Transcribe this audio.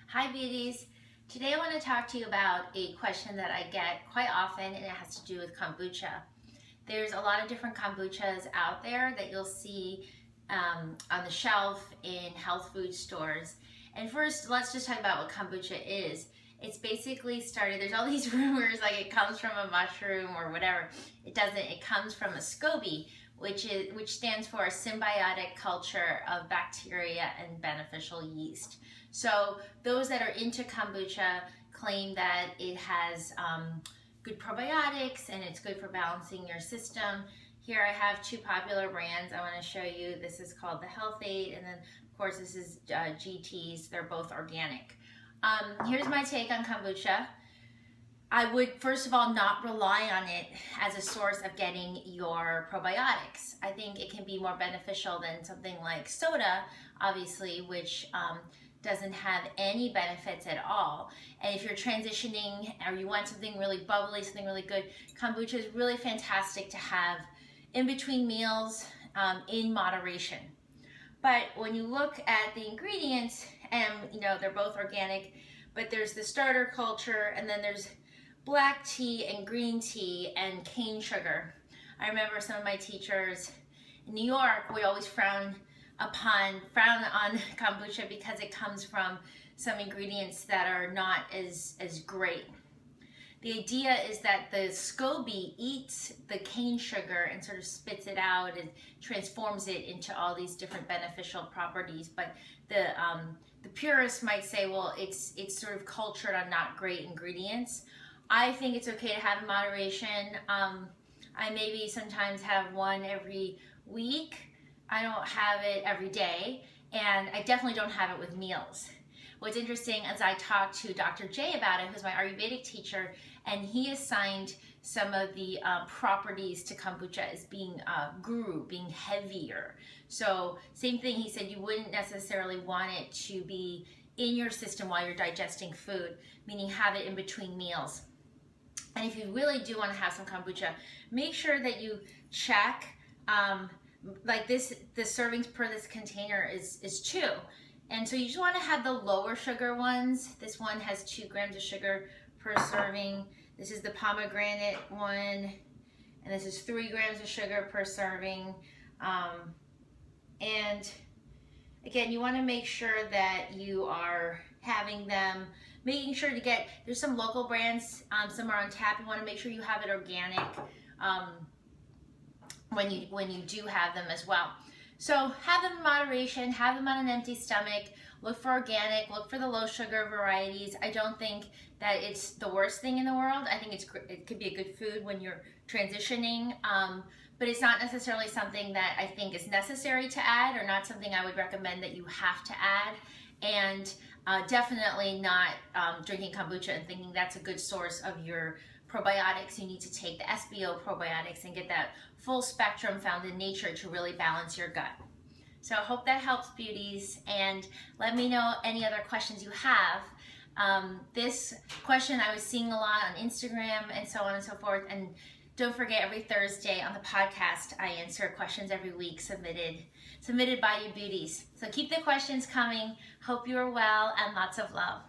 Hi Beauties! Today I want to talk to you about a question that I get quite often, and it has to do with kombucha. There's a lot of different kombuchas out there that you'll see on the shelf in health food stores. And first, let's just talk about what kombucha is. It's basically started, there's all these rumors like it comes from a mushroom or whatever. It doesn't, it comes from a SCOBY, which stands for a symbiotic culture of bacteria and beneficial yeast. So those that are into kombucha claim that it has good probiotics and it's good for balancing your system. Here I have two popular brands I want to show you. This is called the Health Aid, and then of course this is GT's. They're both organic. Here's my take on kombucha. I would first of all not rely on it as a source of getting your probiotics. I think it can be more beneficial than something like soda, obviously, which doesn't have any benefits at all. And if you're transitioning or you want something really bubbly, something really good, kombucha is really fantastic to have in between meals in moderation. But when you look at the ingredients, and they're both organic, but there's the starter culture, and then there's black tea and green tea and cane sugar. I remember some of my teachers in New York would always frown on kombucha because it comes from some ingredients that are not as great. The idea is that the SCOBY eats the cane sugar and sort of spits it out and transforms it into all these different beneficial properties. But the purists might say, well, it's sort of cultured on not great ingredients. I think it's okay to have in moderation. I maybe sometimes have one every week. I don't have it every day, and I definitely don't have it with meals. What's interesting is I talked to Dr. J about it, who's my Ayurvedic teacher, and he assigned some of the properties to kombucha as being guru, being heavier. So same thing, he said you wouldn't necessarily want it to be in your system while you're digesting food, meaning have it in between meals. And if you really do want to have some kombucha, make sure that you check, like this, the servings per this container is 2. And so you just want to have the lower sugar ones. This one has 2 grams of sugar per serving. This is the pomegranate one, and this is 3 grams of sugar per serving. And again, you want to make sure that you are having them, making sure to get, there's some local brands, some are on tap. You want to make sure you have it organic when you do have them as well. So have them in moderation, have them on an empty stomach, look for organic, look for the low sugar varieties. I don't think that it's the worst thing in the world. I think it could be a good food when you're transitioning, but it's not necessarily something that I think is necessary to add, or not something I would recommend that you have to add. And definitely not drinking kombucha and thinking that's a good source of your probiotics. You need to take the SBO probiotics and get that full spectrum found in nature to really balance your gut. So I hope that helps, beauties, and let me know any other questions you have. This question I was seeing a lot on Instagram and so on and so forth, and don't forget, every Thursday on the podcast I answer questions every week submitted by you beauties. So keep the questions coming. Hope you are well, and lots of love.